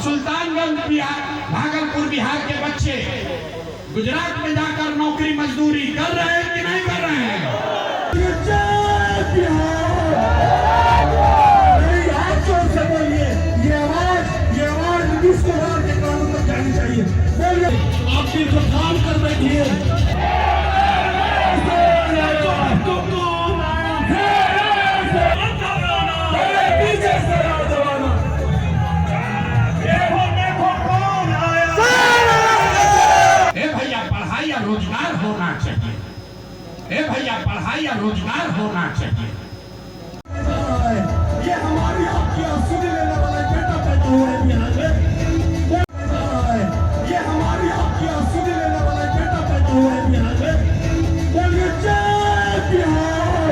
सुल्तानगंज बिहार, भागलपुर बिहार के बच्चे गुजरात में जाकर नौकरी मजदूरी कर रहे हैं कि नहीं कर रहे हैं? ये आवाज नीतीश कुमार के कानून तक जानी चाहिए। आप दिल को थाम कर बैठिए। रोजगार होना चाहिए। भैया पढ़ाई या रोजगार होना चाहिए। ये हमारी आपकी औषधि लेने वाला बेटा पैदा हुआ है बिहार में। ये हमारी आपकी औषधि लेने वाला बेटा पैदा हुआ है बिहार में। बोलिए जय बिहार।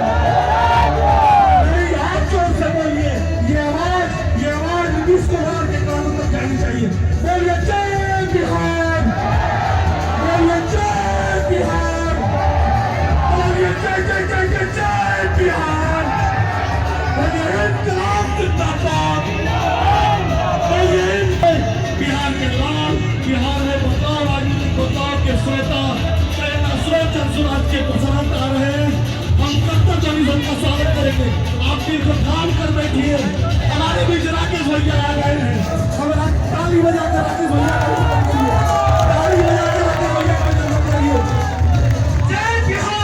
हाथ जोर से बोलिए। ये आवाज नीतीश कुमार के कानून तक जानी चाहिए। बोलिए जय बिहार। बोलिए जय बिहार। बोलिए जय जय जय जय जय बिहार। बिहार के लाल, बिहार में बदलाव, राजनीतिक बदलाव के श्रोता, प्रेरणा स्रोत जनसुराज के प्रसारण आ रहे हैं। हम कब तक जन का स्वागत करेंगे? आप दिल को थाम कर बैठिए। हमारे बीच राकेश भैया आ गए हैं। हम ताली बजाकर राकेश भैया ताली बजाकर राकेश भैया को जन्म करिए। जय बिहार।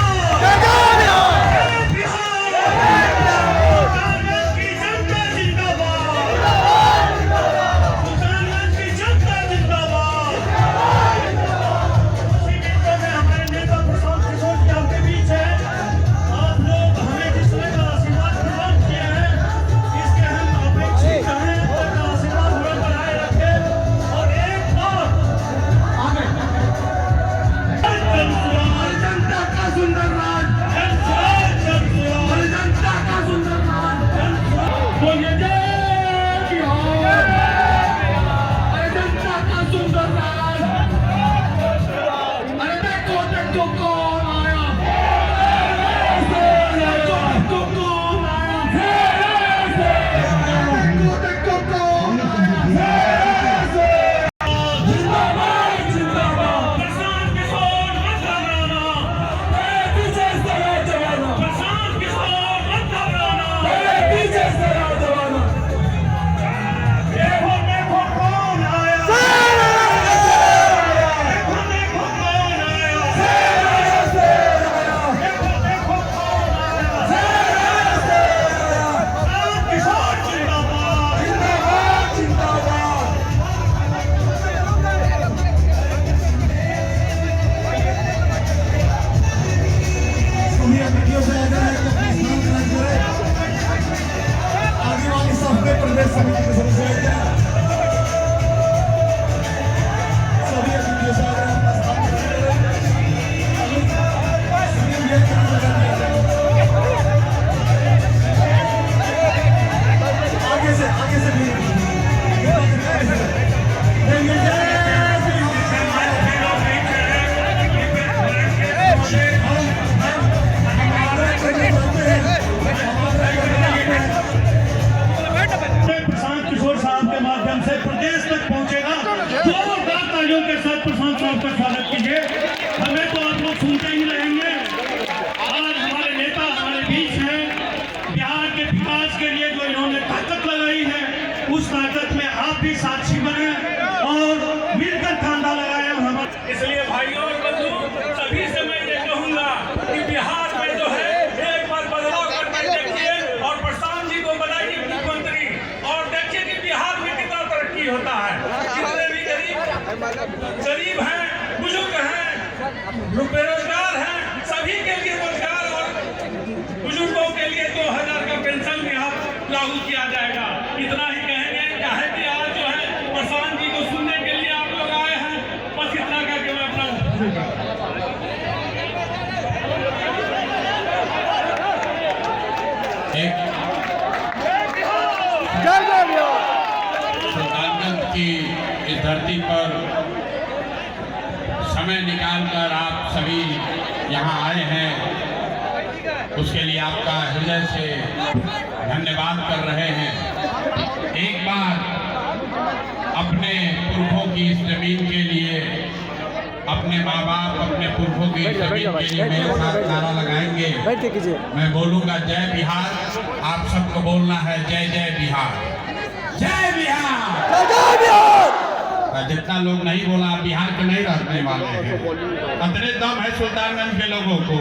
उस ताकत में आप भी साक्षी बने और मिलकर खांधा लगाए। इसलिए भाइयों और बंधुओं, सभी से मैं ये कहूंगा कि बिहार में जो है एक बार बदलाव करके देखिए और प्रशांत जी को बनाइए मुख्यमंत्री और देखिए कि बिहार में कितना तरक्की होता है। जितने भी गरीब हैं, बुजुर्ग हैं, बेरोजगार हैं, सभी के लिए रोजगार और बुजुर्गों के लिए 2000 का पेंशन भी आप लागू किया जाएगा। इतना ही कहेंगे। क्या है कि आज जो है प्रशांत जी को सुनने के लिए आप लोग आए हैं। बस इतना करके मैं अपना सुल्तानगंज की इस धरती पर समय निकालकर आप सभी यहाँ आए हैं, उसके लिए आपका हृदय से धन्यवाद कर रहे हैं। एक बार अपने की इस जमीन के लिए, अपने माँ बाप, अपने पुरखों की इस जमीन के लिए मेरे साथ नारा लगाएंगे। मैं बोलूंगा जय बिहार, आप सबको बोलना है जय जय बिहार, जय बिहार। जितना लोग नहीं बोला, बिहार के नहीं रहने वाले हैं। कितने दम है सुल्तानगंज के लोगों को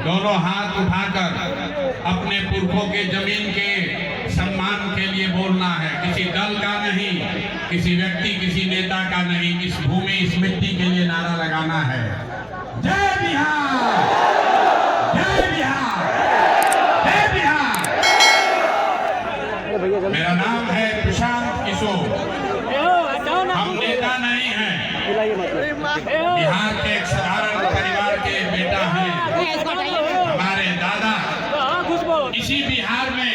दोनों हाथ उठाकर अपने पुरखों के जमीन के सम्मान के लिए बोलना है। किसी दल का नहीं, किसी व्यक्ति, किसी नेता का नहीं, इस भूमि, इस मिट्टी के लिए नारा लगाना है। जय बिहार, जय बिहार, जय बिहार। मेरा नाम है प्रशांत किशोर। हम नेता नहीं हैं, बिहार के एक साधारण परिवार के बेटा हैं। हमारे दादा इसी बिहार में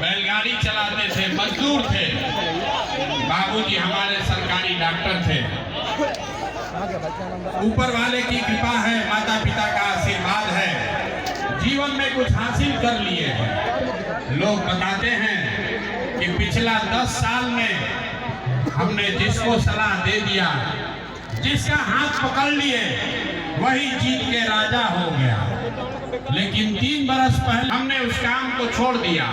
बैलगाड़ी चलाते थे, मजदूर थे। बाबूजी हमारे सरकारी डॉक्टर थे। ऊपर वाले की कृपा है, माता पिता का आशीर्वाद है, जीवन में कुछ हासिल कर लिए हैं। लोग बताते हैं कि पिछला 10 साल में हमने जिसको सलाह दे दिया, जिसका हाथ पकड़ लिए, वही जीत के राजा हो गया। लेकिन 3 बरस पहले हमने उस काम को छोड़ दिया।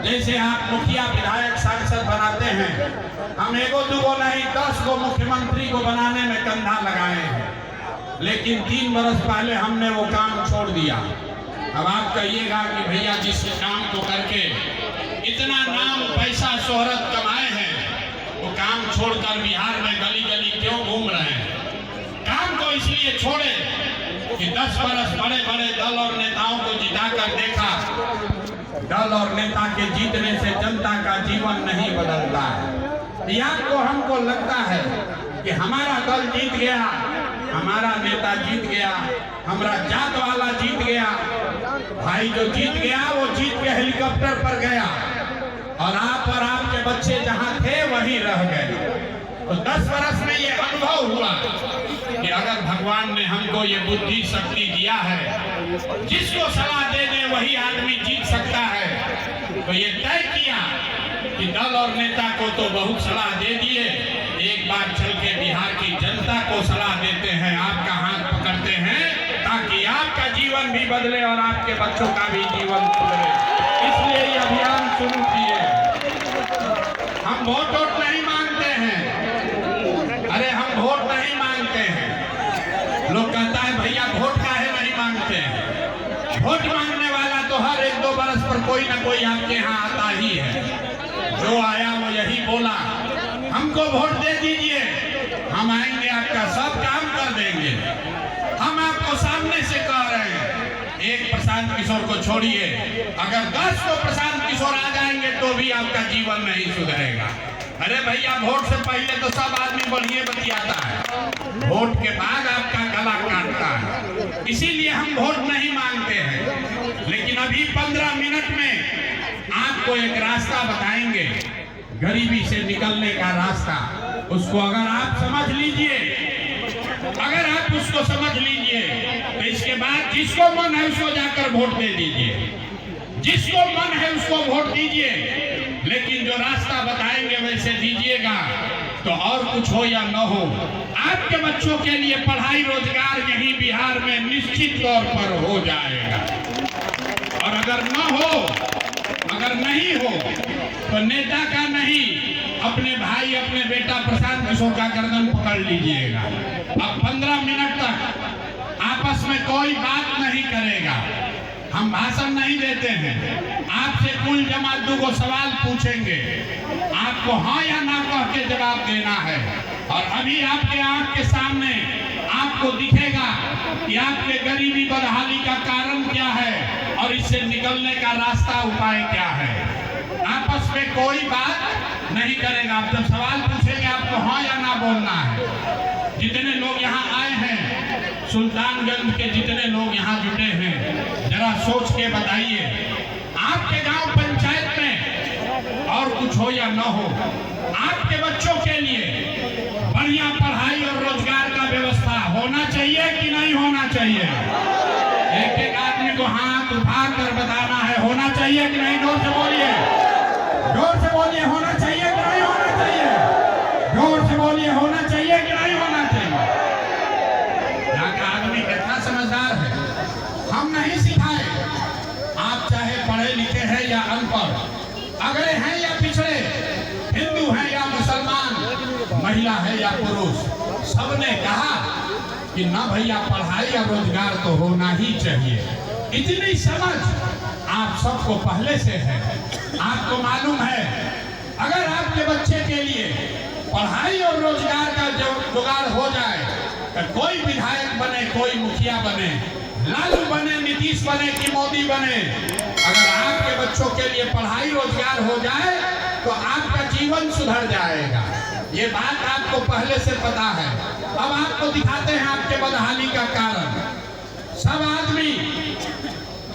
जैसे आप मुखिया, विधायक, सांसद बनाते हैं, हम एगो दुगो नहीं 10 को मुख्यमंत्री को बनाने में कंधा लगाए हैं। लेकिन 3 बरस पहले हमने वो काम छोड़ दिया। अब आप कहिएगा कि भैया जिस काम को करके इतना नाम, पैसा, शोहरत कमाए हैं, वो काम छोड़कर बिहार में गली गली क्यों घूम रहे हैं? काम को इसलिए छोड़े कि 10 बरस बड़े बड़े दल और नेताओं को जिताकर देखा। दल और नेता के जीतने से जनता का जीवन नहीं बदलता है। या तो हमको लगता है कि हमारा दल जीत गया, हमारा नेता जीत गया, हमारा जात वाला जीत गया। भाई जो जीत गया वो जीत के हेलीकॉप्टर पर गया और आपके बच्चे जहां थे वहीं रह गए। तो 10 बरस में ये अनुभव हुआ कि अगर भगवान ने हमको ये बुद्धि शक्ति दिया है, जिसको सलाह दे दे वही आदमी जीत सकता है, तो ये तय किया कि दल और नेता को तो बहुत सलाह दे दिए, एक बार चल के बिहार की जनता को सलाह देते हैं, आपका हाथ पकड़ते हैं, ताकि आपका जीवन भी बदले और आपके बच्चों का भी जीवन बदले। इसलिए ये अभियान शुरू किए। हम वोट नहीं मांगते हैं। अरे हम वोट नहीं मांगते हैं। लोग कहता है भैया वोट काहे नहीं मांगते हैं? वोट मांगने वाला तो हर 1-2 बरस पर कोई ना कोई आपके यहाँ आता ही है। जो आया वो यही बोला, हमको वोट दे दीजिए, हम आएंगे, आपका सब काम कर देंगे। हम आपको सामने से कह रहे हैं, एक प्रशांत किशोर को छोड़िए, अगर 10 को प्रशांत किशोर आ जाएंगे तो भी आपका जीवन नहीं सुधरेगा। अरे भैया वोट से पहले तो सब आदमी बढ़िया बतियाता है, वोट के बाद आपका गला काटता है। इसीलिए हम वोट नहीं मांगते हैं। लेकिन अभी 15 मिनट में आपको एक रास्ता बताएंगे, गरीबी से निकलने का रास्ता। उसको अगर आप समझ लीजिए, अगर आप उसको समझ लीजिए, तो इसके बाद जिसको मन है उसको जाकर वोट दे दीजिए, जिसको मन है उसको वोट दीजिए। लेकिन जो रास्ता बताएंगे वैसे दीजिएगा, तो और कुछ हो या न हो, आपके बच्चों के लिए पढ़ाई, रोजगार यही बिहार में निश्चित तौर पर हो जाएगा। और अगर न हो, अगर नहीं हो, तो नेता का नहीं, अपने भाई, अपने बेटा प्रशांत किशोर का गर्दन पकड़ लीजिएगा। अब 15 मिनट तक आपस में कोई बात नहीं करेगा, हम भाषण नहीं देते हैं। आपसे कुल जमात 2 सवाल पूछेंगे, आपको हाँ या ना कह के जवाब देना है। और अभी आपके आंख के सामने आपको दिखेगा कि आपके गरीबी बदहाली का कारण क्या है और इससे निकलने का रास्ता, उपाय क्या है। आपस में कोई बात नहीं करेगा। आप जब सवाल पूछेंगे आपको हाँ या ना बोलना है। जितने लोग यहाँ आए हैं, सुल्तानगंज के जितने लोग यहाँ जुटे हैं, जरा सोच के बताइए, आपके गांव पंचायत में और कुछ हो या न हो, आपके बच्चों के लिए बढ़िया पढ़ाई और रोजगार का व्यवस्था होना चाहिए कि नहीं होना चाहिए? एक एक आदमी को हाथ उठाकर बताना है, होना चाहिए कि नहीं? जोर से बोलिए, जोर से बोलिए, होना चाहिए कि नहीं होना चाहिए? जोर से बोलिए, होना चाहिए कि नहीं होना चाहिए? यहाँ का आदमी कितना समझदार है। हम नहीं सिखाए, आप चाहे पढ़े लिखे हैं या अनपढ़, अगड़े हैं या पिछड़े, हिंदू हैं या मुसलमान, महिला है या पुरुष, सबने कहा कि ना भैया पढ़ाई या रोजगार तो होना ही चाहिए। इतनी समझ आप सबको पहले से है। आपको मालूम है, अगर आपके बच्चे के लिए पढ़ाई और रोजगार का जुगाड़ हो जाए तो कोई विधायक बने, कोई मुखिया बने, लालू बने, नीतीश बने कि मोदी बने, अगर आपके बच्चों के लिए पढ़ाई रोजगार हो जाए तो आपका जीवन सुधर जाएगा। ये बात आपको पहले से पता है। अब आपको दिखाते हैं आपके बदहाली का कारण। सब आदमी,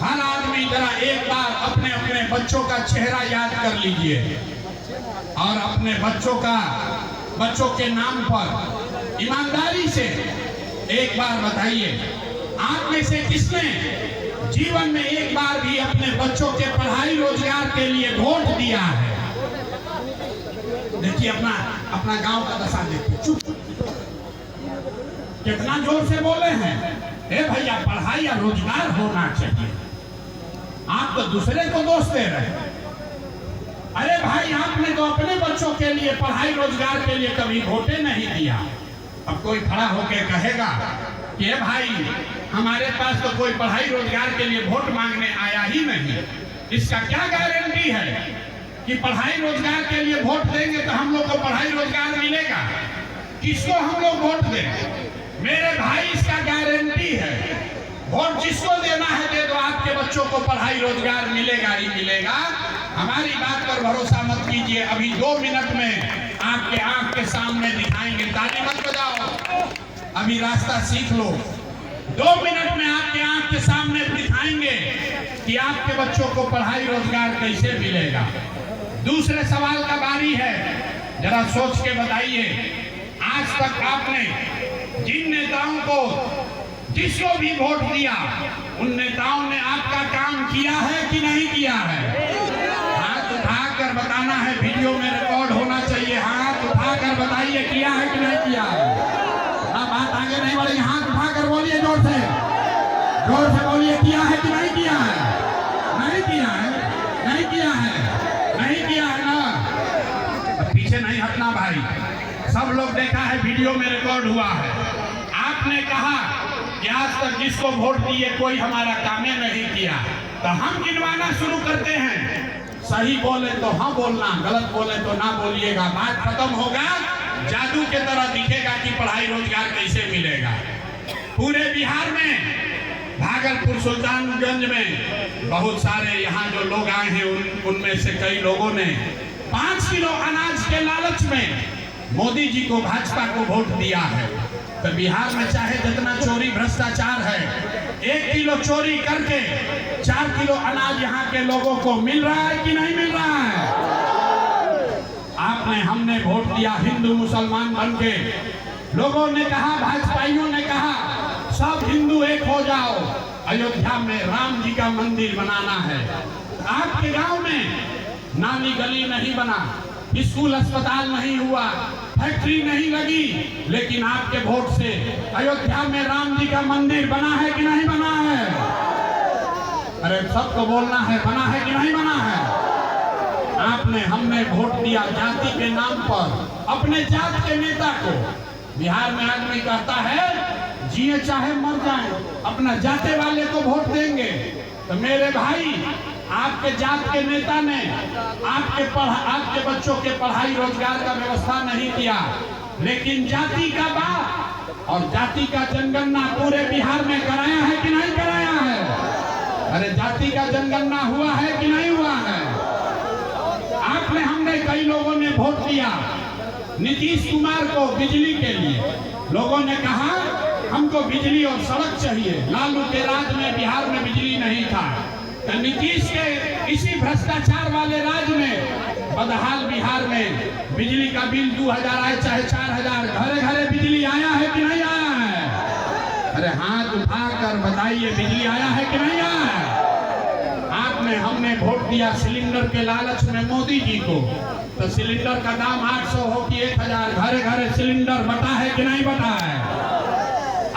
हर आदमी जरा एक बार अपने अपने बच्चों का चेहरा याद कर लीजिए और अपने बच्चों के नाम पर ईमानदारी से एक बार बताइए, आप में से किसने जीवन में एक बार भी अपने बच्चों के पढ़ाई रोजगार के लिए वोट दिया है? देखिए अपना गांव का दशा देखिए। चुप कितना जोर से बोले हैं, हे भैया पढ़ाई या रोजगार होना चाहिए। आप तो दूसरे को दोष दे रहे हैं। अरे भाई, आपने तो अपने बच्चों के लिए पढ़ाई रोजगार के लिए कभी वोटे नहीं दिया। अब कोई खड़ा होकर कहेगा कि भाई हमारे पास तो कोई पढ़ाई रोजगार के लिए वोट मांगने आया ही नहीं, इसका क्या गारंटी है कि पढ़ाई रोजगार के लिए वोट देंगे तो हम लोग को पढ़ाई रोजगार मिलेगा? किसको हम लोग वोट दें? मेरे भाई, इसका गारंटी है, वोट जिसको देना है दे दो, आपके बच्चों को पढ़ाई रोजगार मिलेगा ही मिलेगा। हमारी बात पर भरोसा मत कीजिए। अभी 2 मिनट में आपके आंख के सामने दिखाएंगे। ताली मत बजाओ, अभी रास्ता सीख लो। 2 मिनट में आपके आंख के सामने दिखाएंगे कि आपके बच्चों को पढ़ाई रोजगार कैसे मिलेगा। दूसरे सवाल का बारी है, जरा सोच के बताइए, आज तक आपने जिन नेताओं को, जिसको भी वोट दिया, उन नेताओं ने आपका काम किया है कि नहीं किया है? हाथ उठाकर बताना है, वीडियो में रिकॉर्ड होना चाहिए। हाथ उठाकर बताइए, किया है कि नहीं किया है? अब बात आगे नहीं बढ़ेगी, हाथ उठाकर बोलिए, जोर से बोलिए, किया है कि नहीं किया है? नहीं किया है, नहीं किया है, नहीं किया है ना? पीछे नहीं हटना भाई, सब लोग देखा है, वीडियो में रिकॉर्ड हुआ है। आपने कहा कि आज तक जिसको वोट दिए कोई हमारा काम नहीं किया, तो हम गिनवाना शुरू करते हैं। सही बोले तो हाँ बोलना, गलत बोले तो ना बोलिएगा। बात खत्म होगा, जादू के तरह दिखेगा कि पढ़ाई रोजगार कैसे मिलेगा। पूरे बिहार में, भागलपुर, सुल्तानगंज में बहुत सारे यहाँ जो लोग आए हैं, उनमें से कई लोगों ने 5 किलो अनाज के लालच में मोदी जी को, भाजपा को वोट दिया है। तो बिहार में चाहे जितना चोरी भ्रष्टाचार है, 1 किलो चोरी करके 4 किलो अनाज यहाँ के लोगों को मिल रहा है कि नहीं मिल रहा है? हमने वोट दिया हिंदू मुसलमान बन के। लोगों ने कहा, भाजपाइयों ने कहा, सब हिंदू एक हो जाओ, अयोध्या में राम जी का मंदिर बनाना है। आपके गांव में नाली गली नहीं बना, स्कूल अस्पताल नहीं हुआ, फैक्ट्री नहीं लगी, लेकिन आपके वोट से अयोध्या में राम जी का मंदिर बना है कि नहीं बना है? अरे सबको बोलना है, बना है कि नहीं बना है? हमने वोट दिया जाति के नाम पर, अपने जात के नेता को। बिहार में आदमी कहता है जिए चाहे मर जाए, अपना जाते वाले को वोट देंगे। तो मेरे भाई, आपके जात के नेता ने आपके बच्चों के पढ़ाई रोजगार का व्यवस्था नहीं किया, लेकिन जाति का बात और जाति का जनगणना पूरे बिहार में कराया है कि नहीं कराया है? अरे जाति का जनगणना हुआ है कि नहीं हुआ है? हमने कई लोगों ने वोट दिया नीतीश कुमार को बिजली के लिए। लोगों ने कहा हमको बिजली और सड़क चाहिए। लालू के राज में बिहार में बिजली नहीं था, तो नीतीश के इसी भ्रष्टाचार वाले राज में बदहाल बिहार में बिजली का बिल 2000 आए चाहे 4000, घरे घरे बिजली आया है कि नहीं आया है? अरे हाथ उठाकर बताइए, बिजली आया है कि नहीं आया है? हमने वोट दिया सिलेंडर के लालच में मोदी जी को, तो सिलेंडर का दाम 800 हो कि 1000, घरे घरे सिलेंडर बटा है कि नहीं बटा है।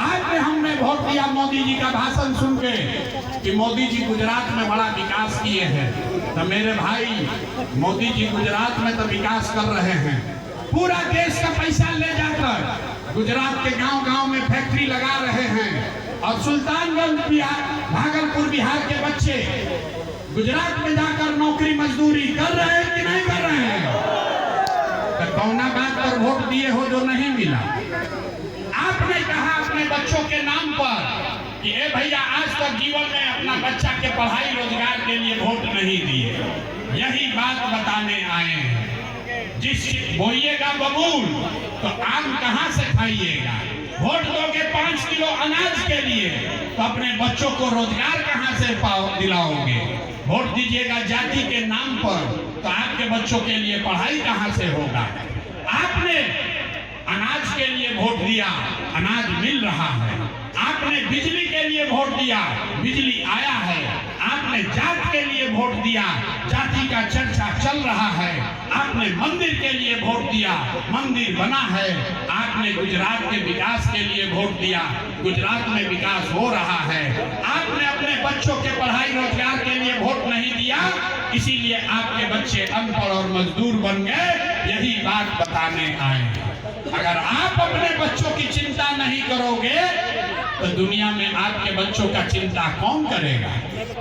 आज में हमने वोट दिया मोदी जी का भाषण सुन के कि मोदी जी गुजरात में बड़ा विकास किए हैं। तो मेरे भाई, मोदी जी गुजरात में तो विकास कर रहे हैं, पूरा देश का पैसा ले जाकर गुजरात के गांव-गांव में फैक्ट्री लगा रहे हैं। और सुल्तानगंज बिहार, भागलपुर बिहार के बच्चे गुजरात में जाकर नौकरी मजदूरी कर रहे हैं कि नहीं कर रहे हैं। तो कौना बात पर वोट दिए हो जो नहीं मिला। आपने कहा अपने बच्चों के नाम पर कि ए भैया, आज तक जीवन में अपना बच्चा के पढ़ाई रोजगार के लिए वोट नहीं दिए। यही बात बताने आए हैं। जिस बोइएगा बबूल तो आम कहाँ से खाइएगा। वोट दोगे 5 किलो अनाज के लिए तो अपने बच्चों को रोजगार कहाँ से दिलाओगे। वोट दीजिएगा जाति के नाम पर तो आपके बच्चों के लिए पढ़ाई कहाँ से होगा। आपने अनाज के लिए वोट दिया, अनाज मिल रहा है। आपने बिजली के लिए वोट दिया, बिजली आया है। आपने जात के लिए वोट दिया, जाति का चर्चा चल रहा है। आपने मंदिर के लिए वोट दिया, मंदिर बना है। आपने गुजरात के विकास के लिए वोट दिया, गुजरात में विकास हो रहा है। आपने अपने बच्चों के पढ़ाई रोजगार के लिए वोट नहीं दिया, इसीलिए आपके बच्चे अनपढ़ और मजदूर बन गए। यही बात बताने आए। अगर आप अपने बच्चों की चिंता नहीं करोगे तो दुनिया में आपके बच्चों का चिंता कौन करेगा।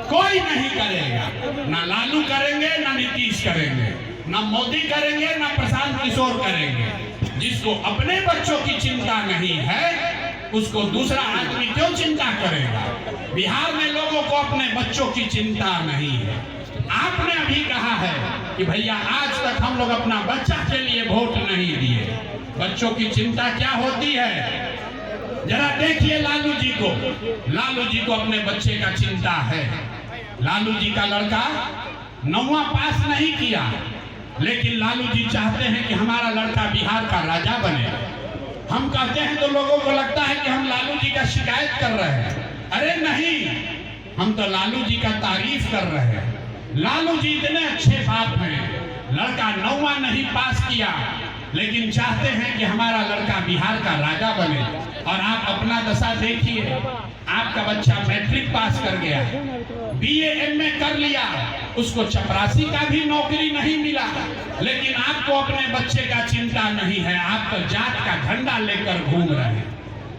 कोई नहीं करेगा। ना लालू करेंगे, ना नीतीश करेंगे, ना मोदी करेंगे, ना प्रशांत किशोर करेंगे। जिसको अपने बच्चों की चिंता नहीं है उसको दूसरा आदमी क्यों चिंता करेगा। बिहार में लोगों को अपने बच्चों की चिंता नहीं है। आपने अभी कहा है कि भैया आज तक हम लोग अपना बच्चा के लिए वोट नहीं दिए। बच्चों की चिंता क्या होती है जरा देखिए लालू जी को। लालू जी को अपने बच्चे का चिंता है। लालू जी का लड़का 9वां पास नहीं किया, लेकिन लालू जी चाहते हैं कि हमारा लड़का बिहार का राजा बने। हम कहते हैं तो लोगों को लगता है कि हम लालू जी का शिकायत कर रहे हैं। अरे नहीं, हम तो लालू जी का तारीफ कर रहे हैं। लालू जी इतने अच्छे बाप हैं। लड़का 9वां नहीं पास किया, लेकिन चाहते हैं कि हमारा लड़का बिहार का राजा बने। और आप अपना दशा देखिए, आपका बच्चा मैट्रिक पास कर गया, BA MA कर लिया, उसको चपरासी का भी नौकरी नहीं मिला, लेकिन आपको अपने बच्चे का चिंता नहीं है। आप तो जात का झंडा लेकर घूम रहे हैं।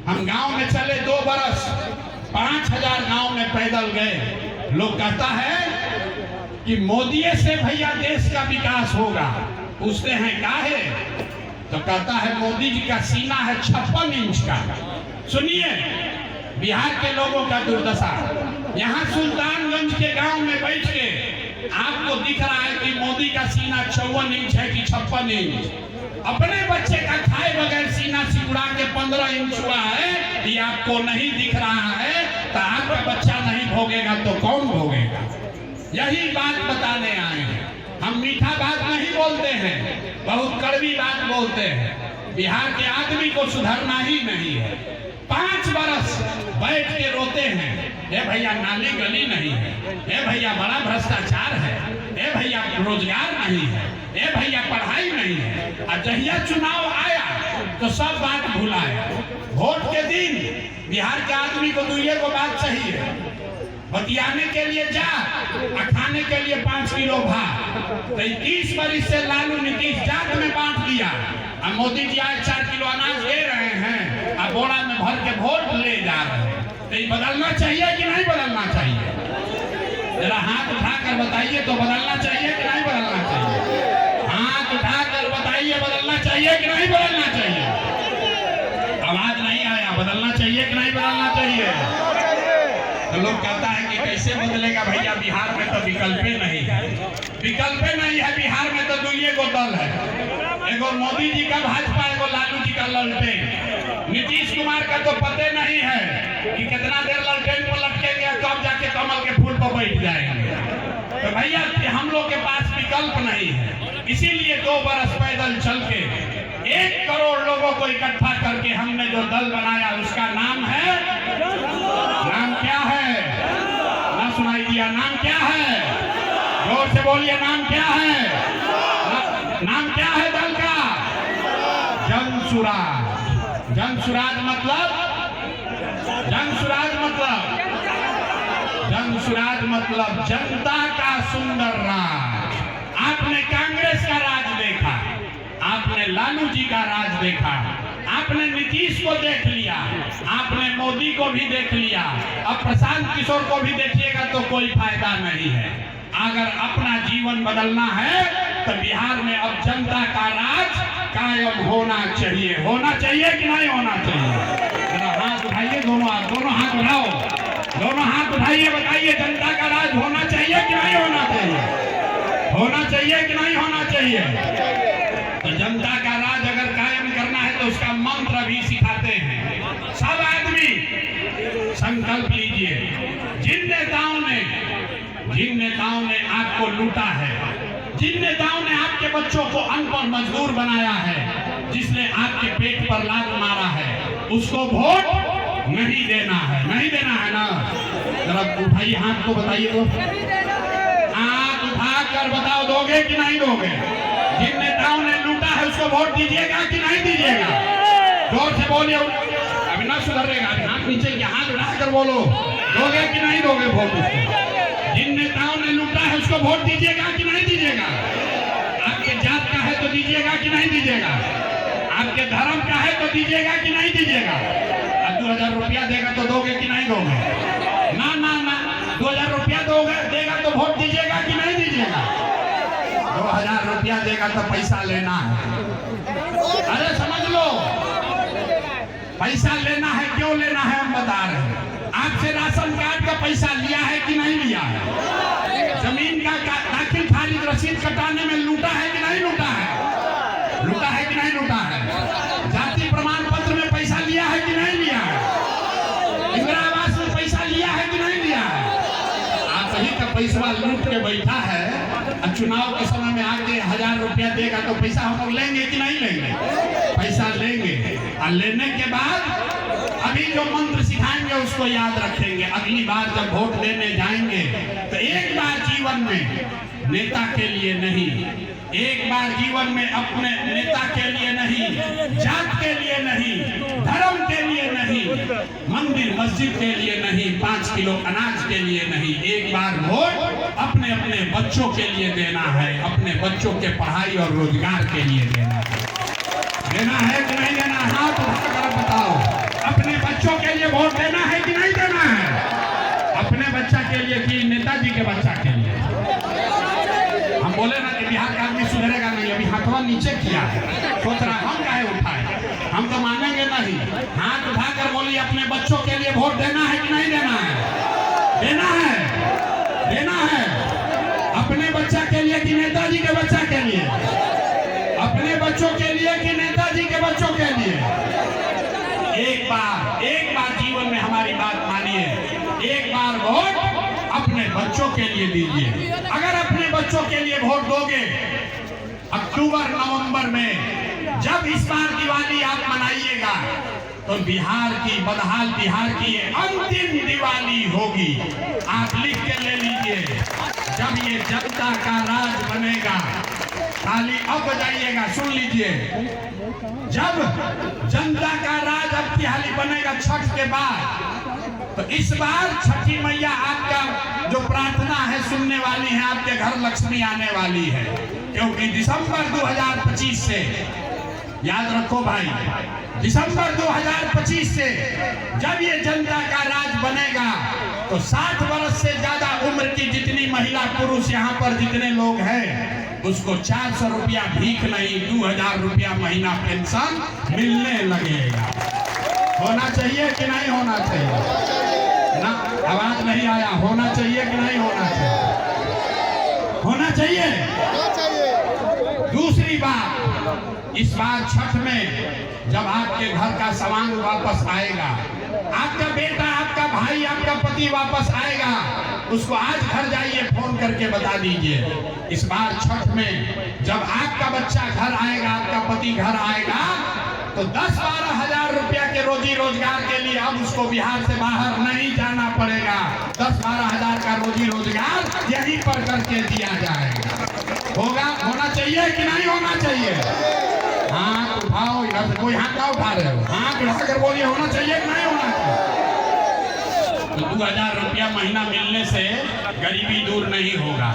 हम गांव में चले 2 बरस, 5000 गांव में पैदल गए। लोग कहता है कि मोदी से भैया देश का विकास होगा। पूछते हैं काहे, तो कहता है मोदी जी का सीना है 56 इंच का। सुनिए बिहार के लोगों का दुर्दशा। यहाँ सुल्तानगंज के गांव में बैठ के आपको दिख रहा है कि मोदी का सीना 54 इंच है कि 56 इंच। अपने बच्चे का खाए बगैर सीना सिकुड़ा के 15 इंच हुआ है, ये आपको नहीं दिख रहा है। तो आपका बच्चा नहीं भोगेगा तो कौन भोगेगा। यही बात बताने आए हैं। हम मीठा बात नहीं बोलते हैं, बहुत कड़वी बात बोलते हैं। बिहार के आदमी को सुधरना ही नहीं है। 5 बरस बैठ के रोते हैं, ए भैया नाली गली नहीं है, ए भैया बड़ा भ्रष्टाचार है, ए भैया रोजगार नहीं है, ए भैया पढ़ाई नहीं है। और जहिया चुनाव आया तो सब बात भुलाया। वोट के दिन बिहार के आदमी को दुइये को बात चाहिए, बतियाने के लिए जा, खाने के लिए 5 किलो भात। तो 21 बरिस से लालू नीतीश जात में बांट दिया। और मोदी जी आज 4 किलो अनाज दे रहे हैं और बोरा में भर के वोट ले जा रहे हैं। तो ये बदलना चाहिए कि नहीं बदलना चाहिए। जरा हाथ उठाकर बताइए तो बदलना चाहिए कि नहीं बदलना चाहिए। हाथ उठाकर बताइए बदलना चाहिए कि नहीं बदलना चाहिए। आवाज नहीं आया, बदलना चाहिए कि नहीं बदलना चाहिए। तो लोग कहता है कि कैसे बदलेगा भैया, बिहार में तो विकल्प नहीं है। विकल्प नहीं है, बिहार में तो 2 दल है। एगो मोदी जी का भाजपा, एगो लालू जी का ललटेन। नीतीश कुमार का तो पते नहीं है कि कितना देर ललटेन पर लटकेंगे, कब जाके कमल के फूल पर बैठ जाएंगे। तो भैया हम लोग के पास विकल्प नहीं है, इसीलिए 2 बरस पैदल चल के 1 करोड़ लोगों को इकट्ठा करके हमने जो दल बनाया उसका नाम है, नाम क्या है ना सुनाई दिया, नाम क्या है, जोर से बोलिए, नाम क्या है। नाम जनसुराज। जनसुराज मतलब जनता का सुंदर राज। आपने कांग्रेस का राज देखा, आपने लालू जी का राज देखा, आपने नीतीश को देख लिया, आपने मोदी को भी देख लिया, अब प्रशांत किशोर को भी देखिएगा तो कोई फायदा नहीं है। अगर अपना जीवन बदलना है तो बिहार में अब जनता का राज कायम होना चाहिए। होना चाहिए कि नहीं होना चाहिए? जरा हाथ उठाइए, दोनों हाथ उठाओ, दोनों हाथ उठाइए, बताइए जनता का राज होना चाहिए कि नहीं होना चाहिए? होना चाहिए कि नहीं होना चाहिए? तो जनता का राज अगर कायम करना है तो उसका मंत्र भी सिखाते हैं। सब आदमी संकल्प लीजिए। जिन नेताओं ने आपको लूटा है, जिन नेताओं ने आपके बच्चों को अनपढ़ मजदूर बनाया है, जिसने आपके पेट पर लात मारा है, उसको वोट नहीं देना है। नहीं देना है ना? जरा उठाइए हाथ को, बताइए तो, हाथ उठाकर बताओ, दोगे कि नहीं दोगे? जिन नेताओं ने लूटा है उसको वोट दीजिएगा कि नहीं दीजिएगा? जोर से बोलिए, अभी ना सुधरेगा। हाथ नीचे किया, हाथ उठाकर बोलो, दोगे कि नहीं दोगे वोट उसको? जिन नेताओं ने लूटा है उसको वोट दीजिएगा कि नहीं दीजिएगा? आपके जात का है तो दीजिएगा कि नहीं दीजिएगा? आपके धर्म का है तो दीजिएगा कि नहीं दीजिएगा? 2000 रुपया देगा तो दोगे कि नहीं दोगे? ना ना ना, 2000 रुपया देगा तो वोट दीजिएगा कि नहीं दीजिएगा? 2000 रुपया देगा तो पैसा लेना है। अरे समझ लो, पैसा लेना है। क्यों लेना है हम बता रहे हैं। आपसे राशन कार्ड का पैसा लिया है कि नहीं लिया है? जमीन का दाखिल खारिज रसीद कटाने में लूटा है कि नहीं लूटा है? लूटा है कि नहीं लूटा है? जाति प्रमाण पत्र में पैसा लिया है कि नहीं लिया है? इंदिरा आवास में पैसा लिया है कि नहीं लिया है? आप सही का पैसा लूट के बैठा है, चुनाव के समय में आके 1000 रुपया देगा तो पैसा हम लोग लेंगे कि नहीं लेंगे? पैसा लेंगे, और लेने के बाद अभी जो मंत्र सिखाएंगे उसको याद रखेंगे। अगली बार जब वोट देने जाएंगे तो एक बार जीवन में नेता के लिए नहीं, एक बार जीवन में अपने नेता के लिए नहीं, जात के लिए नहीं, धर्म के लिए नहीं, मंदिर मस्जिद के लिए नहीं, 5 किलो अनाज के लिए नहीं, एक बार वोट अपने अपने बच्चों के लिए देना है, अपने बच्चों के पढ़ाई और रोजगार के लिए देना है। देना है कि नहीं देना? हाथ उठाकर बताओ। अपने बच्चों के लिए वोट देना है कि नहीं देना है? अपने बच्चा के लिए कि नेताजी के बच्चा के लिए? हम बोले ना कि बिहार का आदमी सुधरेगा नहीं, अभी हाथवा नीचे किया है, सोच रहा हम काहे उठाए? हम तो मानेंगे नहीं। हाथ उठाकर बोलिए, अपने बच्चों के लिए वोट देना है कि नहीं देना है? देना है, देना है। अपने बच्चा के लिए कि नेताजी के बच्चा के लिए? अपने बच्चों के लिए कि नेताजी के बच्चों के लिए? एक बार जीवन में हमारी बात मानिए, एक बार वोट अपने बच्चों के लिए दीजिए। अगर अपने बच्चों के लिए वोट दोगे, अक्टूबर नवंबर में जब इस बार दिवाली आप मनाइएगा तो बिहार की, बदहाल बिहार की ये अंतिम दिवाली होगी। आप लिख के ले लीजिए। जब ये जनता का राज बनेगा, खाली अब बजाइएगा, सुन लीजिए, जब जनता का राज अब तिहाली बनेगा छठ के बाद, तो इस बार छठी मैया आपका जो प्रार्थना है सुनने वाली है, आपके घर लक्ष्मी आने वाली है। क्योंकि दिसंबर 2025 से, याद रखो भाई, दिसंबर 2025 से जब ये जनता का राज बनेगा तो 60 वर्ष से ज्यादा उम्र की जितनी महिला पुरुष यहाँ पर जितने लोग हैं, उसको 400 रुपया भीख नहीं, 2000 रुपया महीना पेंशन मिलने लगेगा। होना चाहिए कि नहीं होना चाहिए? ना, आवाज नहीं आया। होना चाहिए कि नहीं होना चाहिए? होना चाहिए। दूसरी बात, इस बार छठ में जब आपके घर का सामान वापस आएगा, आपका बेटा, आपका भाई, आपका पति वापस आएगा, उसको आज घर जाइए फोन करके बता दीजिए। इस बार छठ में जब आपका बच्चा घर आएगा, आपका पति घर आएगा, तो 10-12 हजार रुपया के रोजी रोजगार के लिए अब उसको बिहार से बाहर नहीं जाना पड़ेगा। 10-12 हजार का रोजी रोजगार यहीं पर करके दिया जाएगा। होगा, होना चाहिए कि नहीं होना चाहिए? हाथ उठाओ, इधर से कोई हाथ क्या उठा रहे हो? हाथ उठाकर बोलिए होना चाहिए कि नहीं होना चाहिए? तो 2000 रुपया महीना मिलने से गरीबी दूर नहीं होगा।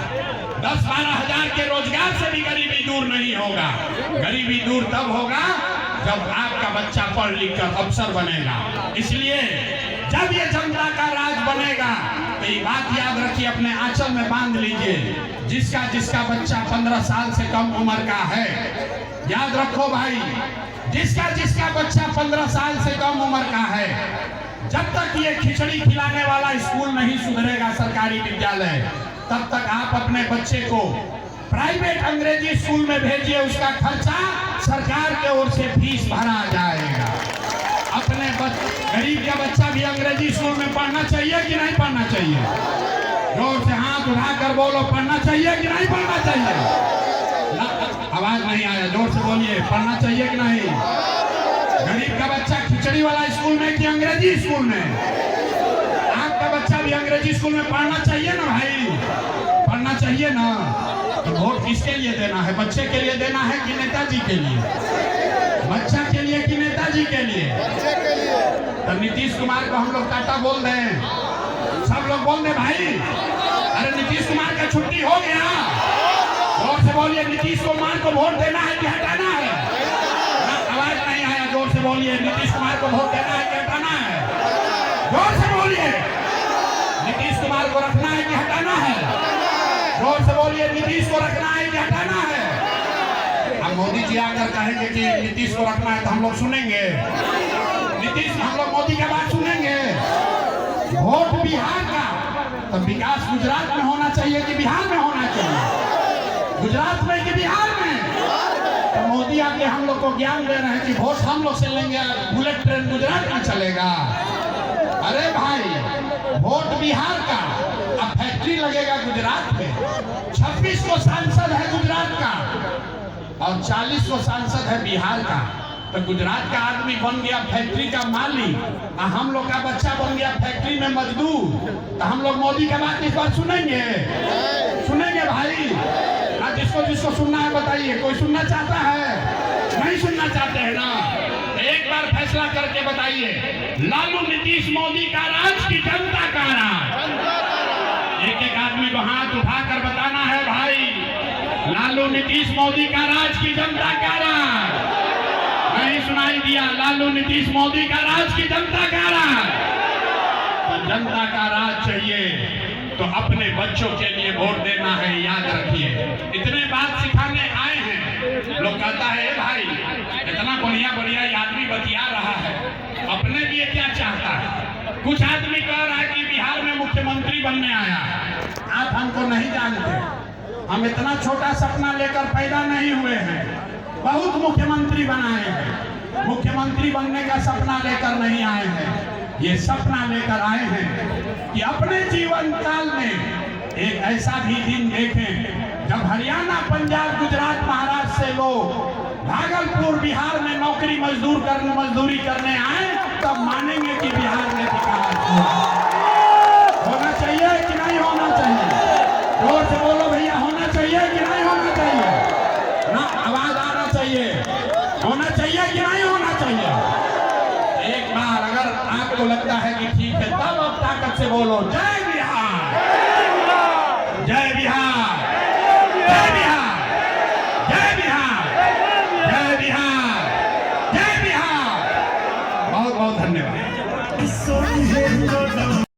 10-12 हजार के रोजगार से भी गरीबी दूर नहीं होगा। गरीबी दूर तब होगा जब आपका बच्चा पढ़ लिख कर अफसर बनेगा। इसलिए जब ये जनता का राज बनेगा तो ये बात याद रखिए, अपने आंचल में बांध लीजिए, जिसका जिसका बच्चा 15 साल से कम उम्र का है, याद रखो भाई, जिसका जिसका बच्चा 15 साल से कम उम्र का है, जब तक ये खिचड़ी खिलाने वाला स्कूल नहीं सुधरेगा, सरकारी विद्यालय, तब तक आप अपने बच्चे को प्राइवेट अंग्रेजी स्कूल में भेजिए। उसका खर्चा सरकार के ओर से फीस भरा जाएगा। अपने गरीब का बच्चा भी अंग्रेजी स्कूल में पढ़ना चाहिए कि नहीं पढ़ना चाहिए? जोर से हाथ उठाकर बोलो, पढ़ना चाहिए कि नहीं पढ़ना चाहिए? आवाज नहीं आया, जोर से बोलिए, पढ़ना चाहिए कि नहीं? गरीब का बच्चा खिचड़ी वाला स्कूल में कि अंग्रेजी स्कूल में? आपका बच्चा भी अंग्रेजी स्कूल में पढ़ना चाहिए ना भाई, पढ़ना चाहिए ना। तो वोट किसके लिए देना है? बच्चे के लिए देना है कि नेताजी के लिए? बच्चा के लिए कि नेताजी के लिए? तो नीतीश कुमार को हम लोग टाटा बोल दें, सब लोग बोल दें भाई, अरे नीतीश कुमार का छुट्टी हो गया। जोर से बोलिए, नीतीश कुमार को वोट देना है कि हटाना है? आवाज नहीं आया, जोर से बोलिए, नीतीश कुमार को वोट देना है कि हटाना है? जोर से बोलिए, नीतीश कुमार को रखना है कि हटाना है? जोर से बोलिए, नीतीश को रखना है कि हटाना है? अब मोदी जी आकर कहेंगे कि नीतीश को रखना है तो हम लोग सुनेंगे? नीतीश, हम लोग मोदी की बात सुनेंगे? वोट बिहार का, तो विकास गुजरात में होना चाहिए कि बिहार में होना चाहिए? गुजरात में कि बिहार में? तो मोदी आके हम लोग को ज्ञान दे रहे हैं कि वोट हम लोग से लेंगे, बुलेट ट्रेन गुजरात में चलेगा। अरे भाई, वोट बिहार का, अब फैक्ट्री लगेगा गुजरात में। 26 को सांसद है गुजरात का और 40 को सांसद है बिहार का। तो गुजरात का आदमी बन गया फैक्ट्री का मालिक और हम लोग का बच्चा बन गया फैक्ट्री में मजदूर। तो हम लोग मोदी का बात इस बार सुनेंगे? सुनेंगे भाई? जिसको जिसको सुनना है बताइए, कोई सुनना चाहता है? नहीं सुनना चाहते हैं ना? एक बार फैसला करके बताइए, लालू नीतीश मोदी का राज की जनता का राज? एक एक आदमी को हाथ उठाकर बताना है भाई, लालू नीतीश मोदी का राज की जनता का राज? नहीं सुनाई दिया? लालू नीतीश मोदी का राज की जनता का राज? तो जनता का राज चाहिए तो अपने बच्चों के लिए वोट देना है, याद रखिए। इतने बात सिखाने आए हैं, लोग कहता है भाई इतना बढ़िया बढ़िया आदमी बतिया रहा है, अपने लिए क्या चाहता है? कुछ आदमी कह रहा है कि बिहार में मुख्यमंत्री बनने आया है। आप हमको नहीं जानते, हम इतना छोटा सपना लेकर पैदा नहीं हुए हैं, बहुत मुख्यमंत्री बनाए हैं। मुख्यमंत्री बनने का सपना लेकर नहीं आए हैं, ये सपना लेकर आए हैं कि अपने जीवन काल में एक ऐसा भी दिन देखें जब हरियाणा, पंजाब, गुजरात, महाराष्ट्र से लोग भागलपुर, बिहार में मजदूरी करने आए, तब मानेंगे कि बिहार में विकास होना चाहिए कि नहीं होना चाहिए? जोर से बोलो भैया, होना चाहिए कि नहीं होना चाहिए? ना, आवाज आना चाहिए, होना चाहिए कि नहीं होना चाहिए? एक बार अगर आपको लगता है कि ठीक है, तब आप ताकत से बोलो, जय बिहार, जय बिहार, जय बिहार, जय बिहार, जय बिहार, जय बिहार। बहुत बहुत धन्यवाद।